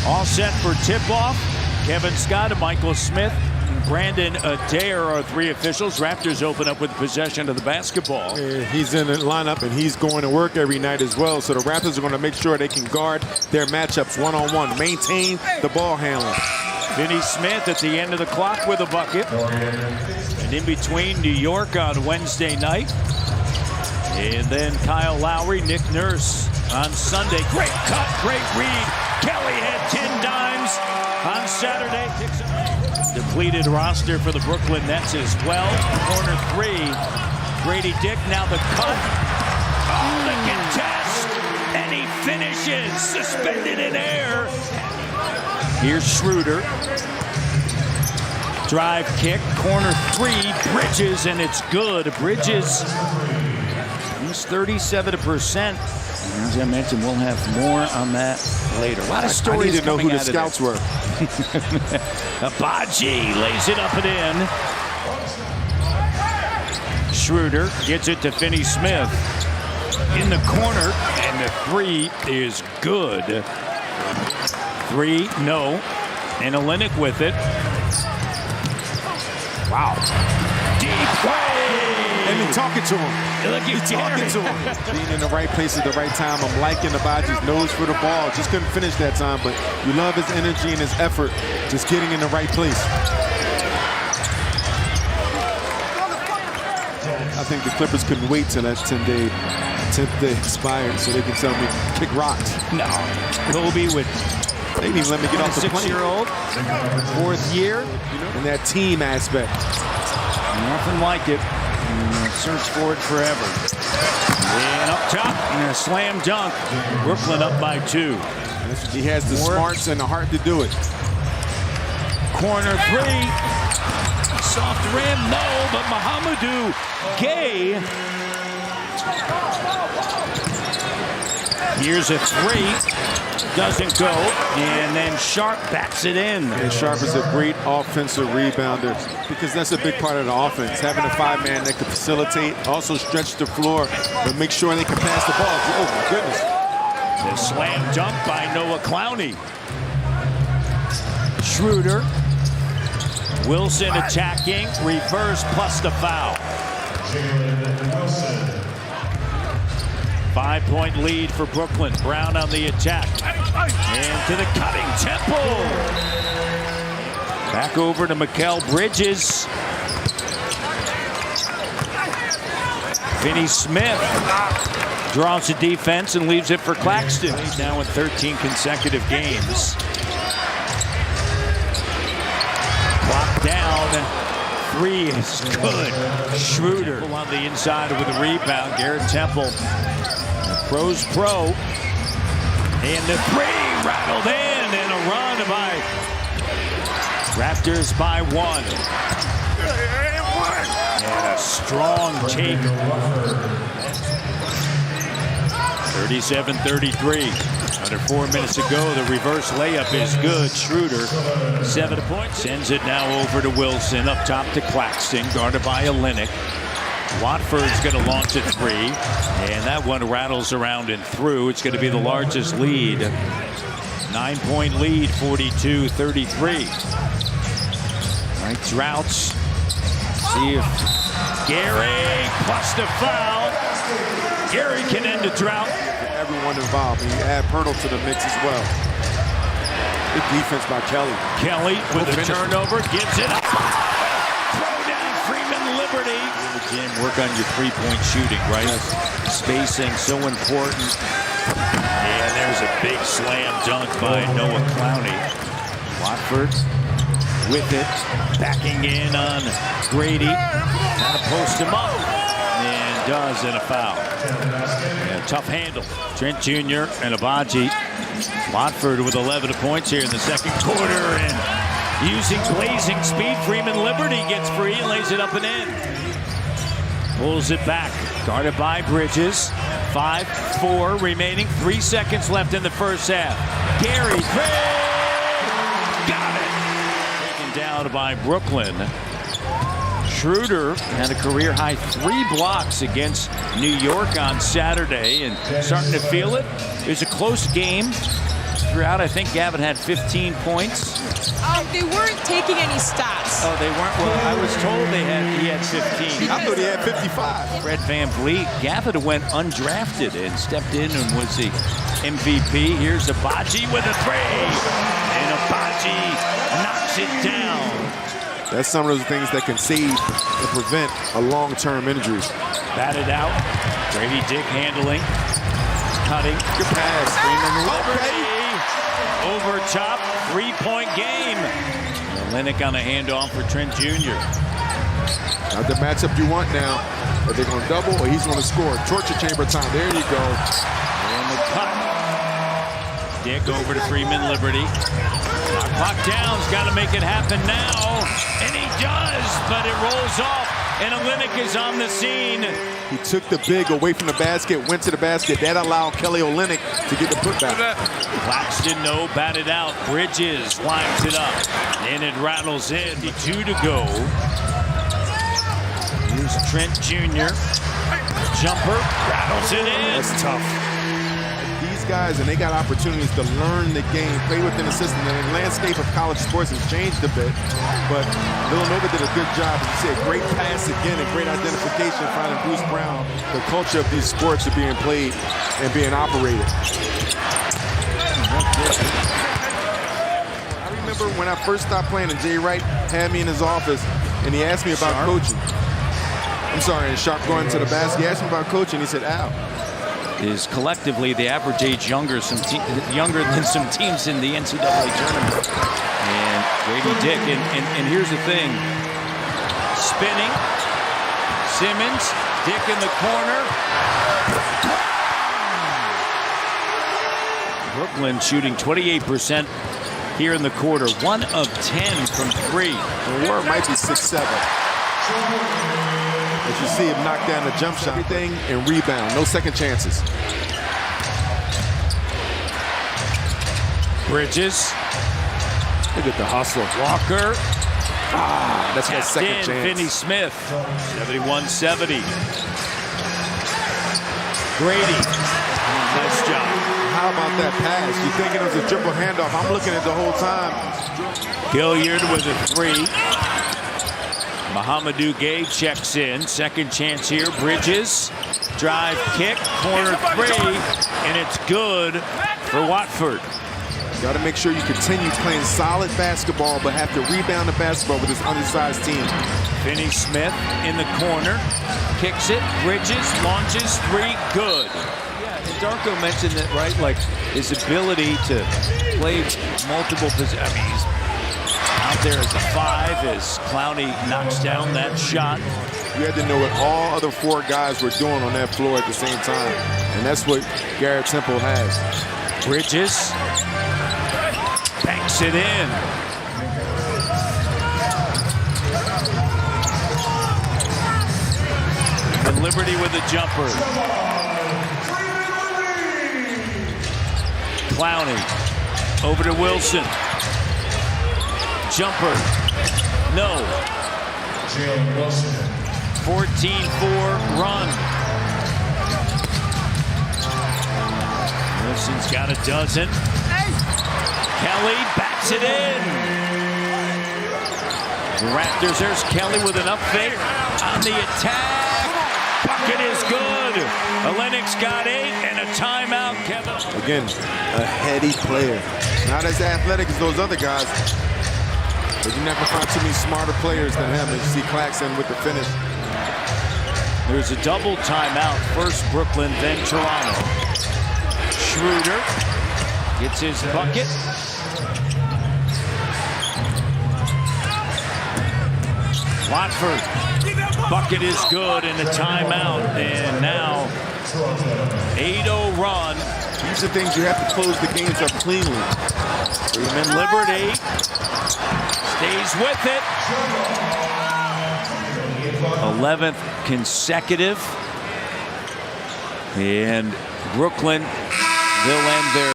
All set for tip-off. Kevin Scott and Michael Smith. Brandon Adair are three officials. Raptors open up with possession of the basketball. He's in the lineup, and he's going to work every night as well. So the Raptors are going to make sure they can guard their matchups one-on-one, maintain the ball handling. Finney Smith at the end of the clock with a bucket. And in between, New York on Wednesday night. And then Kyle Lowry, Nick Nurse on Sunday. Great cut, great read. Kelly had 10 dimes on Saturday. Depleted roster for the Brooklyn Nets as well. Corner three. Grady Dick now the cut. Oh, the contest. And he finishes. Suspended in air. Here's Schroeder. Drive kick. Corner three. Bridges, and it's good. Bridges. He's 37%. As I mentioned, we'll have more on that later. A lot of stories. I need to know who the scouts were. Abaji lays it up and in. Schroeder gets it to Finney Smith in the corner, and the three is good. Three, no. And Olynyk with it. Wow. Deep way. And he's talking to him. He's talking to him. Being in the right place at the right time. I'm liking Abaji's nose for the ball. Just couldn't finish that time, but you love his energy and his effort. Just getting in the right place. I think the Clippers couldn't wait till that 10th day expired so they can tell me kick rocks. No. Kobe with they didn't even let me get off the plane. 6-year-old, fourth year. And that team aspect. Nothing like it. Search for it forever. And up top, and a slam dunk. Brooklyn up by 2. He has the smarts and the heart to do it. Corner three. Soft rim, no, but Mohamedou Gay. Here's a three. Doesn't go. And then Sharp backs it in. And Sharp is a great offensive rebounder because that's a big part of the offense. Having a 5-man that can facilitate, also stretch the floor, but make sure they can pass the ball. Oh, my goodness. The slam dunk by Noah Clowney. Schroeder. Wilson attacking. Reverse plus the foul. 5-point lead for Brooklyn. Brown on the attack. And to the cutting Temple. Back over to Mikal Bridges. Finney Smith draws the defense and leaves it for Claxton. He's now in 13 consecutive games. Clock down. Three is good. Schroeder on the inside with a rebound. Garrett Temple. Pro's pro. And the three rattled in, and a run by Raptors by 1. And a strong take. 37-33. Under 4 minutes to go, the reverse layup is good. Schroeder, 7 points. Sends it now over to Wilson. Up top to Claxton, guarded by Olynyk. Watford's going to launch a three, and that one rattles around and through. It's going to be the largest lead. 9-point lead, 42-33. All right, Droughts. See if Gary plus the foul. Gary can end the drought. Everyone involved. You add Pirtle to the mix as well. Good defense by Kelly. Kelly with the turnover, gets it up. Throw down Freeman Liberty. Jim, work on your three-point shooting, right? Yes. Spacing so important. And there's a big slam dunk by Noah Clowney. Watford with it, backing in on Grady. Trying to post him up. And does, and a foul. Yeah, tough handle. Trent Jr. and Abaji. Watford with 11 points here in the second quarter. And using blazing speed, Freeman Liberty gets free and lays it up and in. Pulls it back. Guarded by Bridges. 5-4 remaining. 3 seconds left in the first half. Gary got it. Taken down by Brooklyn. Schroeder had a career-high 3 blocks against New York on Saturday and starting to feel it. It was a close game. throughout. I think Gavin had 15 points. They weren't taking any stats. Oh, they weren't? Well, I was told he had 15. I thought he had 55. Fred VanVleet. Gavin went undrafted and stepped in and was the MVP. Here's Abaji with a three. And Abaji knocks it down. That's some of those things that can save and prevent a long-term injury. Batted out. Grady Dick handling. Cutting. Good pass. Liberty. Over top. 3-point game. Olynyk on a handoff for Trent Jr. Not the matchup you want now. Are they going to double or he's going to score? Torture chamber time. There you go. And the cut. Dick over to Freeman Liberty. Clock down. He's got to make it happen now. And he does, but it rolls off. And Olynyk is on the scene. He took the big away from the basket, went to the basket. That allowed Kelly Olynyk to get the putback. Claxton, no, batted out. Bridges lines it up. And it rattles in. 2 to go. Here's Trent Jr. Jumper, rattles it in. That's tough. These guys, and they got opportunities to learn the game, play within the system. And the landscape of college sports has changed a bit, but Villanova did a good job. As you say, great pass again and great identification finding Bruce Brown. The culture of these sports are being played and being operated. I remember when I first stopped playing and Jay Wright had me in his office and he asked me about coaching. I'm sorry, and Sharp going to the basket. He asked me about coaching. He said, Al. Is collectively the average age younger than some teams in the NCAA tournament. And Grady Dick, and here's the thing. Spinning. Simmons, Dick in the corner. Brooklyn shooting 28% here in the quarter. 1 of 10 from 3. The war might be 6-7. As you see him knock down the jump shot, everything, and rebound. No second chances. Bridges. Look at the hustle. Walker. That's my second chance. Finney Smith. 71-70. Grady. Nice job. How about that pass? You thinking it was a triple handoff. I'm looking at the whole time. Gilliard with a 3. Mahamadou Gay checks in. Second chance here. Bridges. Drive kick. Corner 3. And it's good for Watford. Got to make sure you continue playing solid basketball, but have to rebound the basketball with this undersized team. Finney Smith in the corner. Kicks it. Bridges. Launches 3. Good. Yeah, and Darko mentioned that, right? Like his ability to play multiple positions. I mean, he's out there as a 5 as Clowney knocks down that shot. You had to know what all other 4 guys were doing on that floor at the same time. And that's what Garrett Temple has. Bridges banks it in. And Liberty with a jumper. Clowney over to Wilson. Jumper. No. 14-4 run. Wilson's got a dozen. Kelly backs it in. The Raptors, there's Kelly with an up fake on the attack. Bucket is good. Olynyk's got 8 and a timeout, Kevin. Again, a heady player. Not as athletic as those other guys, but you never find too many smarter players than him. And you see Claxton with the finish. There's a double timeout. First Brooklyn, then Toronto. Schroeder gets his bucket. Watford. Bucket is good in the timeout. And now 8-0 run. These are things you have to close the games up cleanly. Freeman Liberty stays with it. 11th consecutive. And Brooklyn, they'll end their